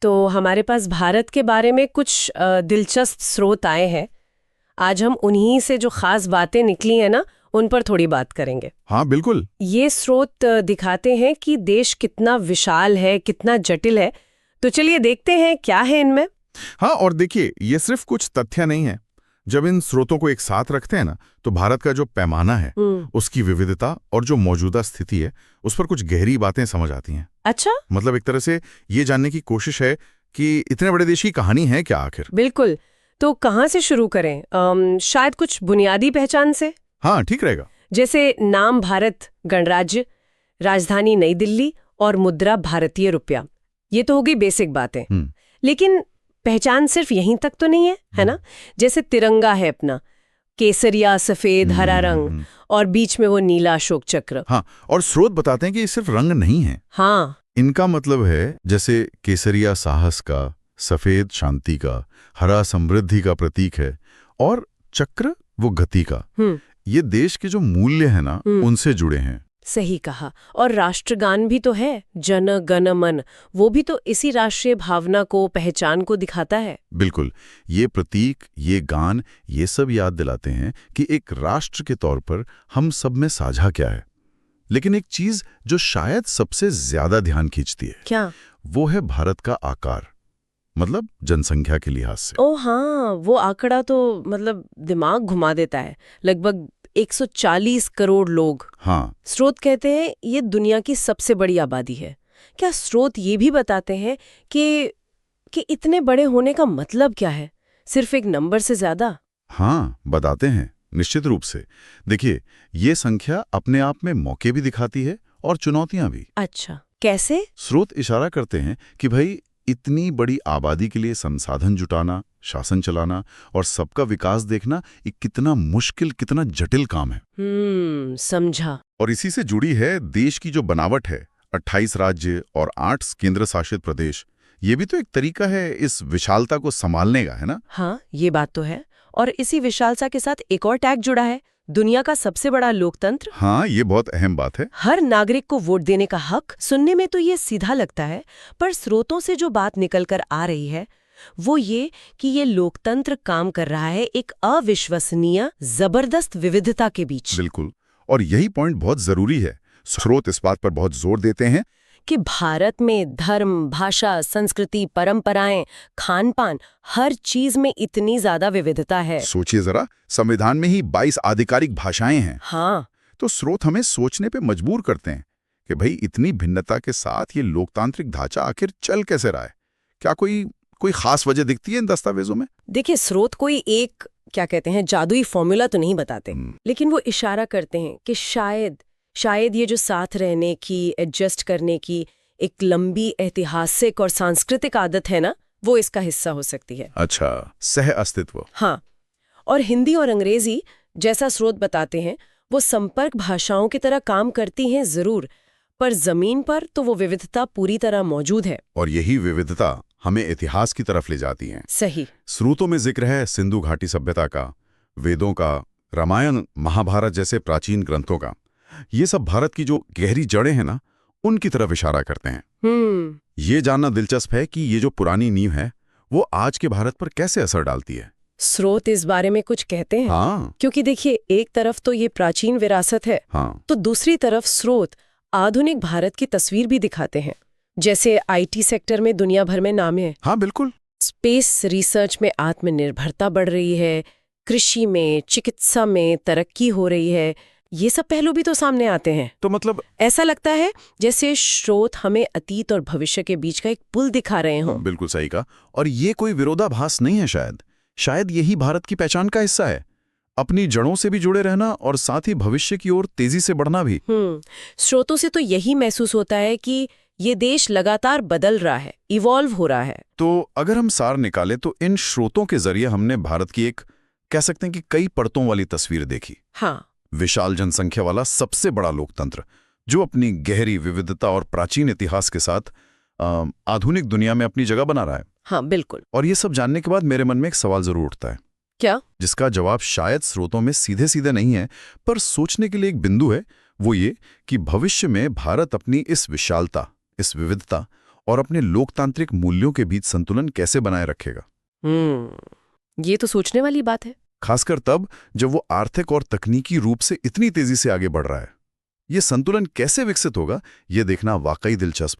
तो हमारे पास भारत के बारे में कुछ दिलचस्प स्रोत आए हैं। आज हम उन्हीं से जो खास बातें निकली हैं ना, उन पर थोड़ी बात करेंगे। हाँ बिल्कुल। ये स्रोत दिखाते हैं कि देश कितना विशाल है, कितना जटिल है। तो चलिए देखते हैं क्या है इनमें। हाँ, और देखिए, ये सिर्फ कुछ तथ्य नहीं है। जब इन स्रोतों को एक साथ रखते हैं ना, तो भारत का जो पैमाना है, उसकी विविधता और जो मौजूदा स्थिति है, उस पर कुछ गहरी बातें समझ आती हैं। अच्छा, मतलब एक तरह से ये जानने की कोशिश है कि इतने बड़े देश की कहानी है क्या आखिर। बिल्कुल। तो कहाँ से शुरू करें? शायद कुछ बुनियादी पहचान से। हाँ, ठीक रहेगा। जैसे नाम भारत गणराज्य, राजधानी नई दिल्ली और मुद्रा भारतीय रुपया। ये तो हो गई बेसिक बातें। लेकिन पहचान सिर्फ यहीं तक तो नहीं है ना? जैसे तिरंगा है अपना, केसरिया सफेद हरा रंग, और बीच में वो नीला अशोक चक्र। हाँ, और स्रोत बताते हैं कि ये सिर्फ रंग नहीं है। हाँ, इनका मतलब है जैसे केसरिया साहस का, सफेद शांति का, हरा समृद्धि का प्रतीक है, और चक्र वो गति का। ये देश के जो मूल्य है ना, उनसे जुड़े हैं। सही कहा। और राष्ट्रगान भी तो है, जन गण मन। वो भी तो इसी राष्ट्रीय भावना को, पहचान को दिखाता है। बिल्कुल। ये प्रतीक, ये गान, ये सब याद दिलाते हैं कि एक राष्ट्र के तौर पर हम सब में साझा क्या है। लेकिन एक चीज जो शायद सबसे ज्यादा ध्यान खींचती है, क्या? वो है भारत का आकार, मतलब जनसंख्या के लिहाज से। ओ हाँ, वो आंकड़ा तो मतलब दिमाग घुमा देता है। लगभग 140 करोड़ लोग। हाँ। स्रोत कहते हैं ये दुनिया की सबसे बड़ी आबादी है। क्या स्रोत ये भी बताते हैं कि इतने बड़े होने का मतलब क्या है? सिर्फ एक नंबर से ज्यादा? हाँ, बताते हैं, निश्चित रूप से। देखिए, ये संख्या अपने आप में मौके भी दिखाती है और चुनौतियां भी। अच्छा, कैसे? स्रोत इशारा करते हैं कि भाई, इतनी बड़ी आबादी के लिए संसाधन जुटाना, शासन चलाना और सबका विकास देखना एक कितना मुश्किल, कितना जटिल काम है। समझा। और इसी से जुड़ी है देश की जो बनावट है, 28 राज्य और 8 केंद्र शासित प्रदेश। ये भी तो एक तरीका है इस विशालता को संभालने का, है ना? हाँ, ये बात तो है। और इसी विशालता के साथ एक और टैग जुड़ा है, दुनिया का सबसे बड़ा लोकतंत्र। हाँ, ये बहुत अहम बात है। हर नागरिक को वोट देने का हक। सुनने में तो ये सीधा लगता है, पर स्रोतों से जो बात निकल कर आ रही है वो ये कि ये लोकतंत्र काम कर रहा है एक अविश्वसनीय, जबरदस्त विविधता के बीच। बिल्कुल, और यही पॉइंट बहुत जरूरी है। स्रोत इस बात पर बहुत जोर देते हैं कि भारत में धर्म, भाषा, संस्कृति, परंपराएं, खान पान, हर चीज में इतनी ज्यादा विविधता है। सोचिए जरा, संविधान में ही 22 आधिकारिक भाषाएं हैं। हाँ, तो स्रोत हमें सोचने पे मजबूर करते हैं कि भाई, इतनी भिन्नता के साथ ये लोकतांत्रिक ढांचा आखिर चल कैसे रहा है। क्या कोई खास वजह दिखती है इन दस्तावेजों में? देखिए, स्रोत कोई एक, क्या कहते हैं, जादुई फॉर्मूला तो नहीं बताते, लेकिन वो इशारा करते हैं कि शायद ये जो साथ रहने की, एडजस्ट करने की एक लंबी ऐतिहासिक और सांस्कृतिक आदत है ना, वो इसका हिस्सा हो सकती है। अच्छा, सह अस्तित्व। हाँ, और हिंदी और अंग्रेजी, जैसा स्रोत बताते हैं, वो संपर्क भाषाओं की तरह काम करती हैं जरूर, पर जमीन पर तो वो विविधता पूरी तरह मौजूद है। और यही विविधता हमें इतिहास की तरफ ले जाती है। सही। स्रोतों में जिक्र है सिंधु घाटी सभ्यता का, वेदों का, रामायण महाभारत जैसे प्राचीन ग्रंथों का। ये सब भारत की जो गहरी जड़ें हैं ना, उनकी तरफ इशारा करते हैं। ये जानना दिलचस्प है कि ये जो पुरानी नींव है, वो आज के भारत पर कैसे असर डालती है। स्रोत इस बारे में कुछ कहते हैं। हाँ। क्योंकि देखिए, एक तरफ तो ये प्राचीन विरासत है, हाँ। तो दूसरी तरफ स्रोत आधुनिक भारत की तस्वीर भी दिखाते हैं। जैसे आईटी सेक्टर में दुनिया भर में नाम है। हाँ बिल्कुल। स्पेस रिसर्च में आत्मनिर्भरता बढ़ रही है, कृषि में, चिकित्सा में तरक्की हो रही है। ये सब पहलू भी तो सामने आते हैं। तो मतलब ऐसा लगता है जैसे स्रोत हमें अतीत और भविष्य के बीच का एक पुल दिखा रहे हों। बिल्कुल सही कहा। और ये कोई विरोधाभास नहीं है। शायद यही भारत की पहचान का हिस्सा है, अपनी जड़ों से भी जुड़े रहना और साथ ही भविष्य की ओर तेजी से बढ़ना भी। स्रोतों से तो यही महसूस होता है कि ये देश लगातार बदल रहा है, इवॉल्व हो रहा है। तो अगर हम सार निकाले तो इन स्रोतों के जरिए हमने भारत की एक, कह सकते हैं कि कई परतों वाली तस्वीर देखी। हाँ, विशाल जनसंख्या वाला सबसे बड़ा लोकतंत्र, जो अपनी गहरी विविधता और प्राचीन इतिहास के साथ आधुनिक दुनिया में अपनी जगह बना रहा है। हाँ बिल्कुल। और ये सब जानने के बाद मेरे मन में एक सवाल जरूर उठता है। क्या? जिसका जवाब शायद स्रोतों में सीधे सीधे नहीं है, पर सोचने के लिए एक बिंदु है। वो ये कि भविष्य में भारत अपनी इस विशालता, इस विविधता और अपने लोकतांत्रिक मूल्यों के बीच संतुलन कैसे बनाए रखेगा। ये तो सोचने वाली बात है, खासकर तब जब वो आर्थिक और तकनीकी रूप से इतनी तेजी से आगे बढ़ रहा है। ये संतुलन कैसे विकसित होगा, ये देखना वाकई दिलचस्प